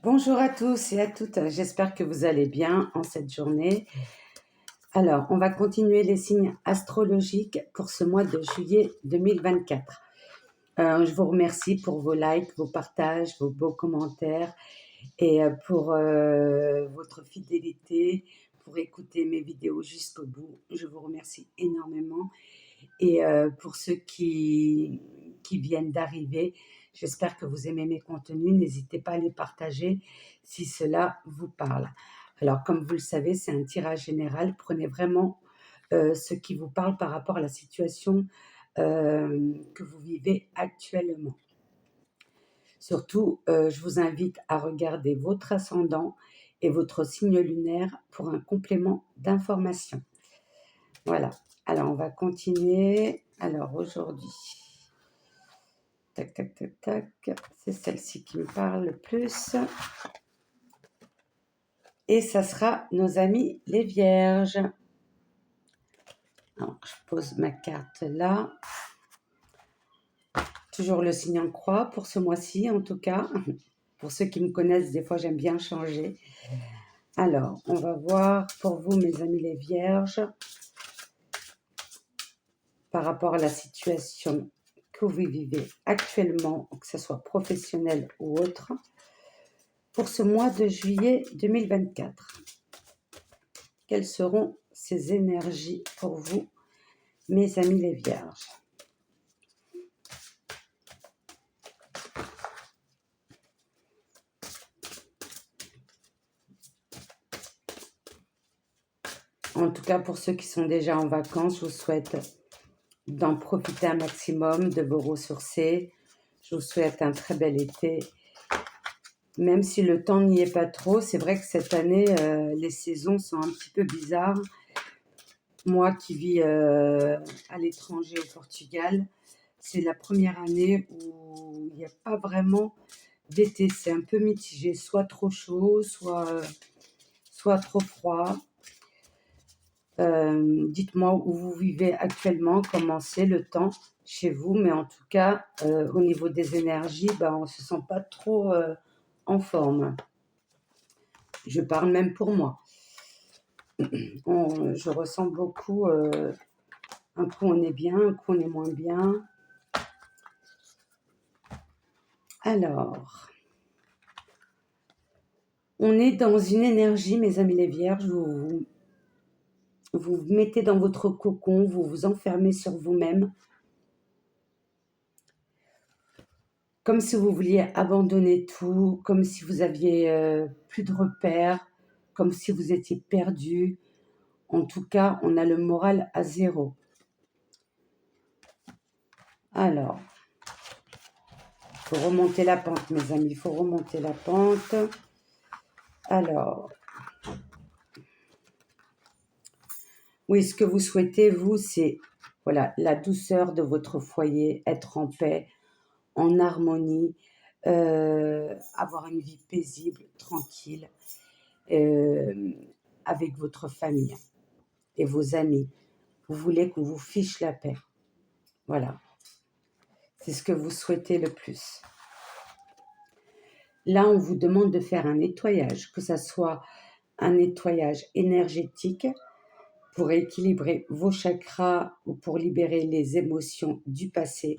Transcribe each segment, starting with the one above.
Bonjour à tous et à toutes, j'espère que vous allez bien en cette journée. Alors, on va continuer les signes astrologiques pour ce mois de juillet 2024. Je vous remercie pour vos likes, vos partages, vos beaux commentaires et pour votre fidélité, pour écouter mes vidéos jusqu'au bout. Je vous remercie énormément. Et pour ceux qui viennent d'arriver, j'espère que vous aimez mes contenus. N'hésitez pas à les partager si cela vous parle. Alors, comme vous le savez, c'est un tirage général. Prenez vraiment ce qui vous parle par rapport à la situation que vous vivez actuellement. Surtout, je vous invite à regarder votre ascendant et votre signe lunaire pour un complément d'information. Voilà. Alors, on va continuer. Alors, aujourd'hui, tac, tac, tac, tac, c'est celle-ci qui me parle le plus. Et ça sera nos amis les Vierges. Alors, je pose ma carte là. Toujours le signe en croix pour ce mois-ci, en tout cas. Pour ceux qui me connaissent, des fois, j'aime bien changer. Alors, on va voir pour vous, mes amis les Vierges, par rapport à la situation que vous vivez actuellement, que ce soit professionnel ou autre, pour ce mois de juillet 2024. Quelles seront ces énergies pour vous, mes amis les Vierges? En tout cas, pour ceux qui sont déjà en vacances, je vous souhaite d'en profiter un maximum, de vous ressourcer. Je vous souhaite un très bel été. Même si le temps n'y est pas trop, c'est vrai que cette année, les saisons sont un petit peu bizarres. Moi qui vis à l'étranger au Portugal, c'est la première année où il n'y a pas vraiment d'été. C'est un peu mitigé, soit trop chaud, soit trop froid. Dites-moi où vous vivez actuellement, comment c'est le temps chez vous, mais en tout cas, au niveau des énergies, on ne se sent pas trop en forme. Je parle même pour moi. Je ressens beaucoup, un coup on est bien, un coup on est moins bien. Alors, on est dans une énergie, mes amis les Vierges, vous vous mettez dans votre cocon, vous vous enfermez sur vous-même, comme si vous vouliez abandonner tout, comme si vous aviez plus de repères, comme si vous étiez perdu. En tout cas, on a le moral à zéro. Alors, il faut remonter la pente, mes amis, il faut remonter la pente. Alors, oui, ce que vous souhaitez, vous, c'est voilà, la douceur de votre foyer, être en paix, en harmonie, avoir une vie paisible, tranquille, avec votre famille et vos amis. Vous voulez qu'on vous fiche la paix. Voilà. C'est ce que vous souhaitez le plus. Là, on vous demande de faire un nettoyage, que ce soit un nettoyage énergétique pour équilibrer vos chakras ou pour libérer les émotions du passé,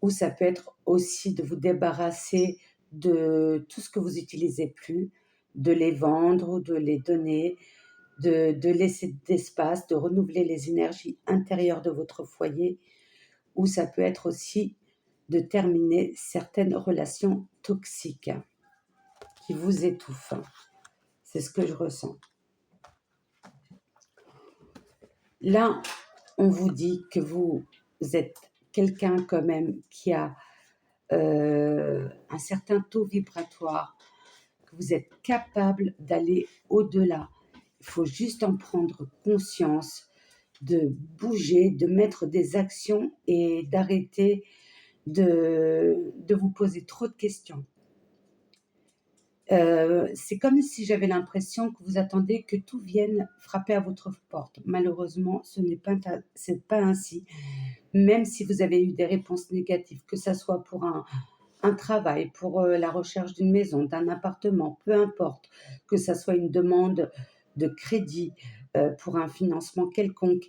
ou ça peut être aussi de vous débarrasser de tout ce que vous n'utilisez plus, de les vendre ou de les donner, de laisser d'espace, de renouveler les énergies intérieures de votre foyer, ou ça peut être aussi de terminer certaines relations toxiques qui vous étouffent. C'est ce que je ressens. Là, on vous dit que vous êtes quelqu'un quand même qui a un certain taux vibratoire, que vous êtes capable d'aller au-delà. Il faut juste en prendre conscience, de bouger, de mettre des actions et d'arrêter de vous poser trop de questions. C'est comme si j'avais l'impression que vous attendez que tout vienne frapper à votre porte. Malheureusement, c'est pas ainsi. Même si vous avez eu des réponses négatives, que ça soit pour un un travail, pour la recherche d'une maison, d'un appartement, peu importe, que ça soit une demande de crédit pour un financement quelconque,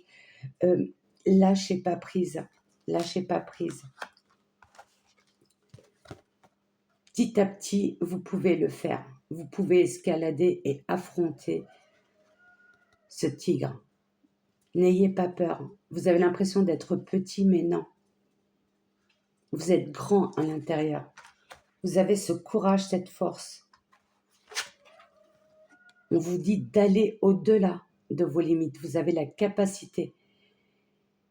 euh, lâchez pas prise, lâchez pas prise. Petit à petit, vous pouvez le faire. Vous pouvez escalader et affronter ce tigre. N'ayez pas peur. Vous avez l'impression d'être petit, mais non. Vous êtes grand à l'intérieur. Vous avez ce courage, cette force. On vous dit d'aller au-delà de vos limites. Vous avez la capacité.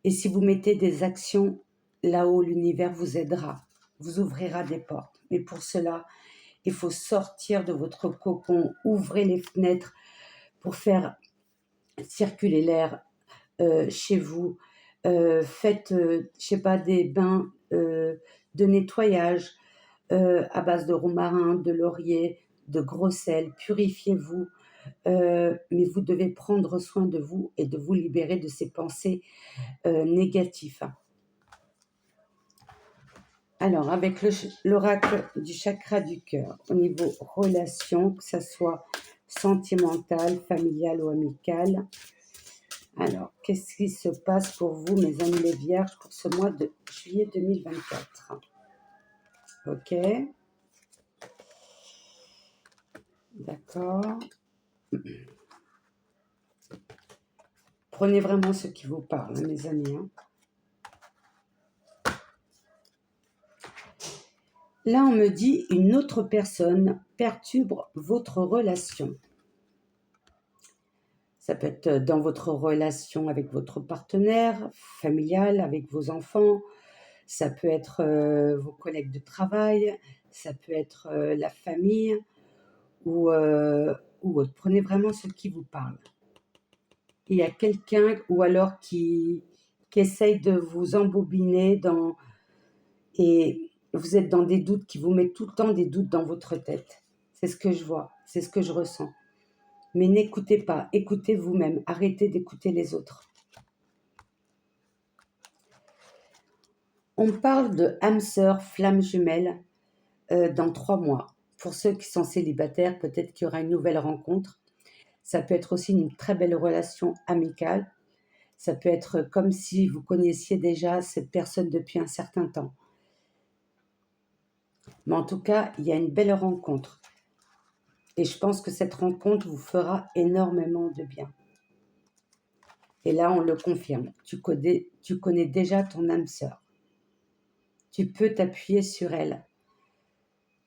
Et si vous mettez des actions, là-haut, l'univers vous aidera, vous ouvrira des portes. Mais pour cela, il faut sortir de votre cocon, ouvrez les fenêtres pour faire circuler l'air chez vous. Faites, je sais pas, des bains de nettoyage à base de romarin, de laurier, de gros sel. Purifiez-vous. Mais vous devez prendre soin de vous et de vous libérer de ces pensées négatives. Alors, avec l'oracle du chakra du cœur, au niveau relation, que ce soit sentimentale, familiale ou amicale. Alors, qu'est-ce qui se passe pour vous, mes amis les vierges, pour ce mois de juillet 2024? Ok. D'accord. Prenez vraiment ce qui vous parle, hein, mes amis. Hein. Là, on me dit une autre personne perturbe votre relation. Ça peut être dans votre relation avec votre partenaire, familial, avec vos enfants. Ça peut être vos collègues de travail. Ça peut être la famille ou autre. Prenez vraiment ce qui vous parle. Il y a quelqu'un ou alors qui essaye de vous embobiner dans... Et vous êtes dans des doutes, qui vous met tout le temps des doutes dans votre tête. C'est ce que je vois, c'est ce que je ressens. Mais n'écoutez pas, écoutez vous-même, arrêtez d'écouter les autres. On parle de âme sœur, flamme jumelle dans 3 mois. Pour ceux qui sont célibataires, peut-être qu'il y aura une nouvelle rencontre. Ça peut être aussi une très belle relation amicale. Ça peut être comme si vous connaissiez déjà cette personne depuis un certain temps. Mais en tout cas, il y a une belle rencontre. Et je pense que cette rencontre vous fera énormément de bien. Et là, on le confirme. Tu connais déjà ton âme sœur. Tu peux t'appuyer sur elle.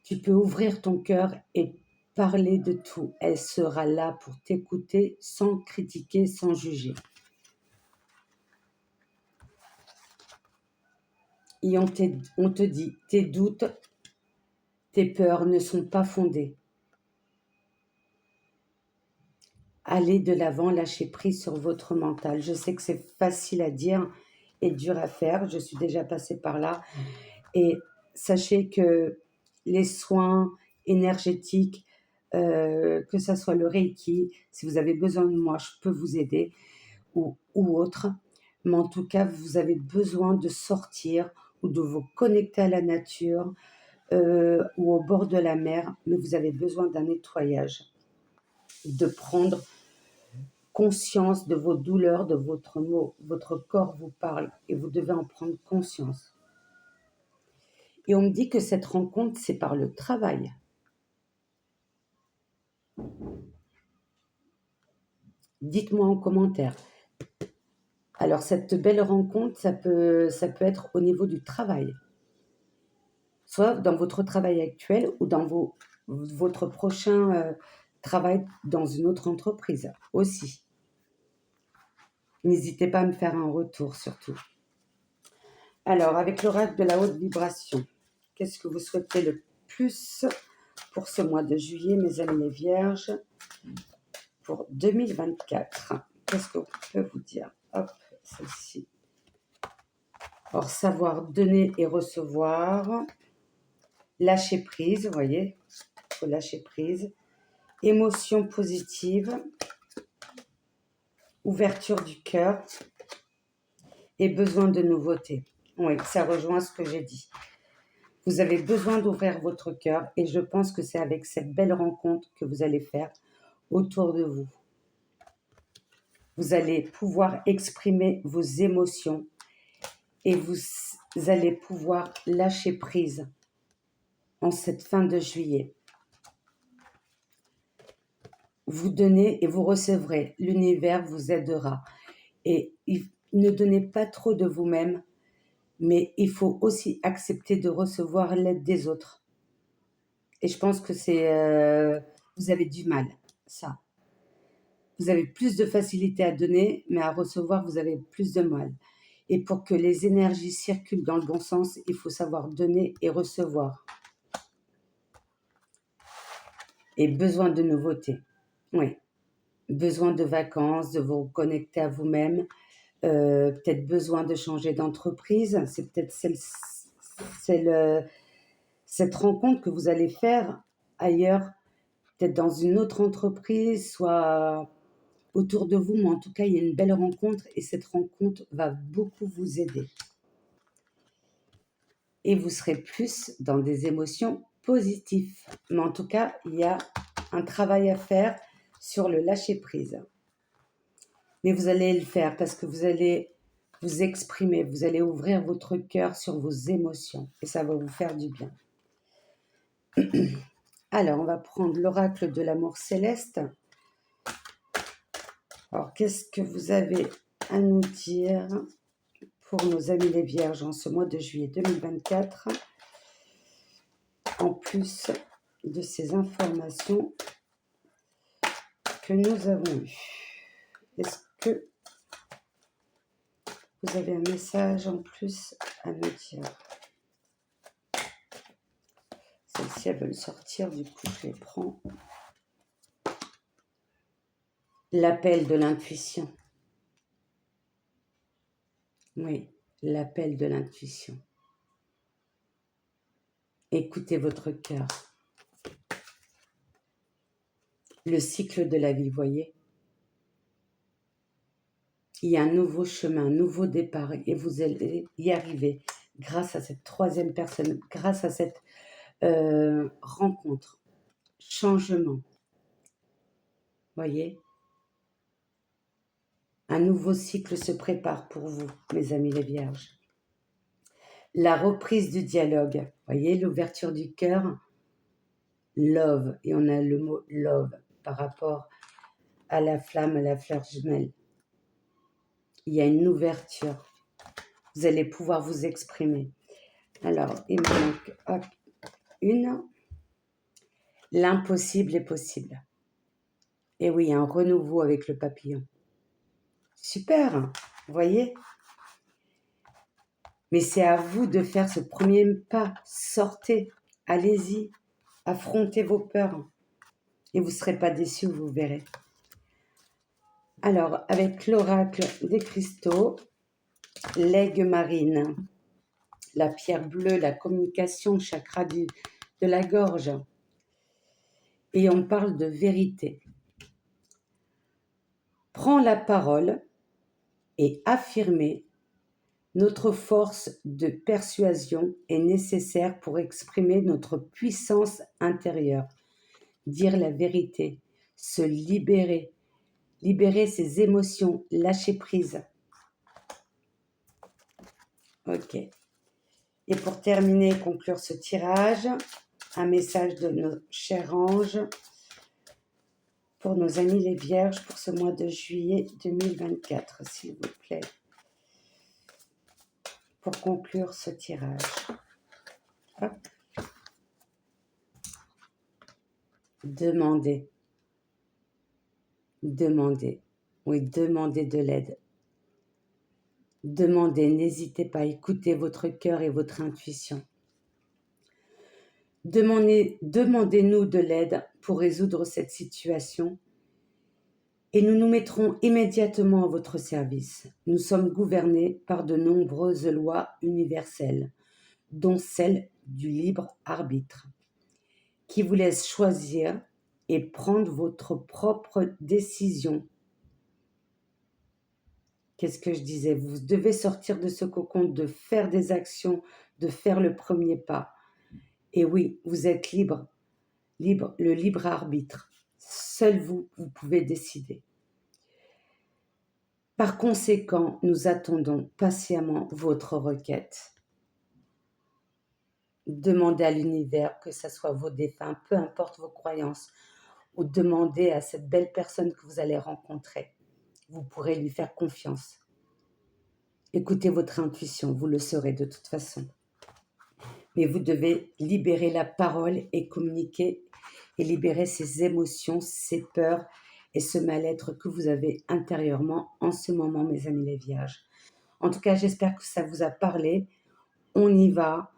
Tu peux ouvrir ton cœur et parler de tout. Elle sera là pour t'écouter sans critiquer, sans juger. Et on te dit, tes doutes, tes peurs ne sont pas fondées. Allez de l'avant, lâchez prise sur votre mental. Je sais que c'est facile à dire et dur à faire. Je suis déjà passée par là. Et sachez que les soins énergétiques, que ça soit le Reiki, si vous avez besoin de moi, je peux vous aider ou autre. Mais en tout cas, vous avez besoin de sortir ou de vous connecter à la nature ou au bord de la mer, mais vous avez besoin d'un nettoyage, de prendre conscience de vos douleurs, de votre mot. Votre corps vous parle et vous devez en prendre conscience. Et on me dit que cette rencontre, c'est par le travail. Dites-moi en commentaire. Alors, cette belle rencontre, ça peut être au niveau du travail. Soit dans votre travail actuel ou dans votre prochain travail dans une autre entreprise aussi. N'hésitez pas à me faire un retour surtout. Alors, avec l'oracle de la haute vibration, qu'est-ce que vous souhaitez le plus pour ce mois de juillet, mes amis les vierges, pour 2024? Qu'est-ce qu'on peut vous dire? Hop, celle-ci. Alors, savoir donner et recevoir, lâcher prise, vous voyez, il faut lâcher prise, émotion positive, ouverture du cœur et besoin de nouveauté. Oui, ça rejoint ce que j'ai dit. Vous avez besoin d'ouvrir votre cœur et je pense que c'est avec cette belle rencontre que vous allez faire autour de vous. Vous allez pouvoir exprimer vos émotions et vous allez pouvoir lâcher prise en cette fin de juillet. Vous donnez et vous recevrez. L'univers vous aidera. Et ne donnez pas trop de vous-même, mais il faut aussi accepter de recevoir l'aide des autres. Et je pense que vous avez du mal, ça. Vous avez plus de facilité à donner, mais à recevoir, vous avez plus de mal. Et pour que les énergies circulent dans le bon sens, il faut savoir donner et recevoir. Et besoin de nouveautés. Oui. Besoin de vacances, de vous connecter à vous-même. Peut-être besoin de changer d'entreprise. C'est peut-être cette rencontre que vous allez faire ailleurs, peut-être dans une autre entreprise, soit autour de vous, mais en tout cas, il y a une belle rencontre et cette rencontre va beaucoup vous aider. Et vous serez plus dans des émotions positives. Mais en tout cas, il y a un travail à faire sur le lâcher-prise. Mais vous allez le faire parce que vous allez vous exprimer, vous allez ouvrir votre cœur sur vos émotions et ça va vous faire du bien. Alors, on va prendre l'oracle de l'amour céleste. Alors, qu'est-ce que vous avez à nous dire pour nos amis les vierges en ce mois de juillet 2024, en plus de ces informations que nous avons eues? Est-ce que vous avez un message en plus à me dire? Celles-ci, elles veulent sortir, du coup, je les prends. L'appel de l'intuition. Oui, l'appel de l'intuition. Écoutez votre cœur. Le cycle de la vie, voyez. Il y a un nouveau chemin, un nouveau départ et vous allez y arriver grâce à cette troisième personne, grâce à cette rencontre, changement. Voyez, un nouveau cycle se prépare pour vous, mes amis les vierges. La reprise du dialogue, voyez, l'ouverture du cœur, love, et on a le mot love par rapport à la flamme, à la fleur jumelle. Il y a une ouverture. Vous allez pouvoir vous exprimer. Alors, il me manque une. L'impossible est possible. Et oui, un renouveau avec le papillon. Super, vous voyez? Mais c'est à vous de faire ce premier pas. Sortez, allez-y, affrontez vos peurs. Et vous ne serez pas déçus, vous verrez. Alors, avec l'oracle des cristaux, l'aigle marine, la pierre bleue, la communication, chakra de la gorge. Et on parle de vérité. Prends la parole et affirmer. Notre force de persuasion est nécessaire pour exprimer notre puissance intérieure. Dire la vérité, se libérer, libérer ses émotions, lâcher prise. Ok. Et pour terminer et conclure ce tirage, un message de nos chers anges pour nos amis les vierges pour ce mois de juillet 2024, s'il vous plaît. Pour conclure ce tirage. Hop. Demandez. Demandez. Oui, demandez de l'aide. Demandez, n'hésitez pas, écoutez votre cœur et votre intuition. Demandez-nous de l'aide pour résoudre cette situation et nous nous mettrons immédiatement à votre service. Nous sommes gouvernés par de nombreuses lois universelles, dont celle du libre arbitre, qui vous laisse choisir et prendre votre propre décision. Qu'est-ce que je disais? Vous devez sortir de ce cocon, de faire des actions, de faire le premier pas. Et oui, vous êtes libre, libre, le libre arbitre. Seul vous, vous pouvez décider. Par conséquent, nous attendons patiemment votre requête. Demandez à l'univers, que ce soit vos défunts, peu importe vos croyances, ou demandez à cette belle personne que vous allez rencontrer. Vous pourrez lui faire confiance. Écoutez votre intuition, vous le saurez de toute façon. Mais vous devez libérer la parole et communiquer et libérer ces émotions, ces peurs et ce mal-être que vous avez intérieurement en ce moment, mes amis les vierges. En tout cas, j'espère que ça vous a parlé. On y va,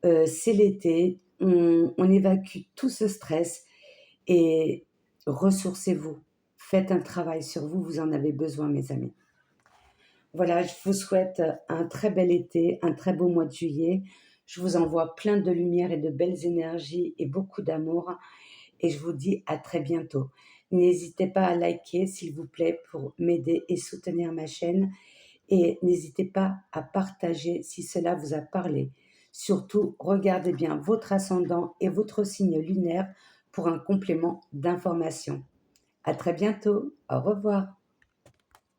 c'est l'été, on évacue tout ce stress et ressourcez-vous. Faites un travail sur vous, vous en avez besoin, mes amis. Voilà, je vous souhaite un très bel été, un très beau mois de juillet. Je vous envoie plein de lumière et de belles énergies et beaucoup d'amour. Et je vous dis à très bientôt. N'hésitez pas à liker, s'il vous plaît, pour m'aider et soutenir ma chaîne. Et n'hésitez pas à partager si cela vous a parlé. Surtout, regardez bien votre ascendant et votre signe lunaire pour un complément d'information. À très bientôt. Au revoir.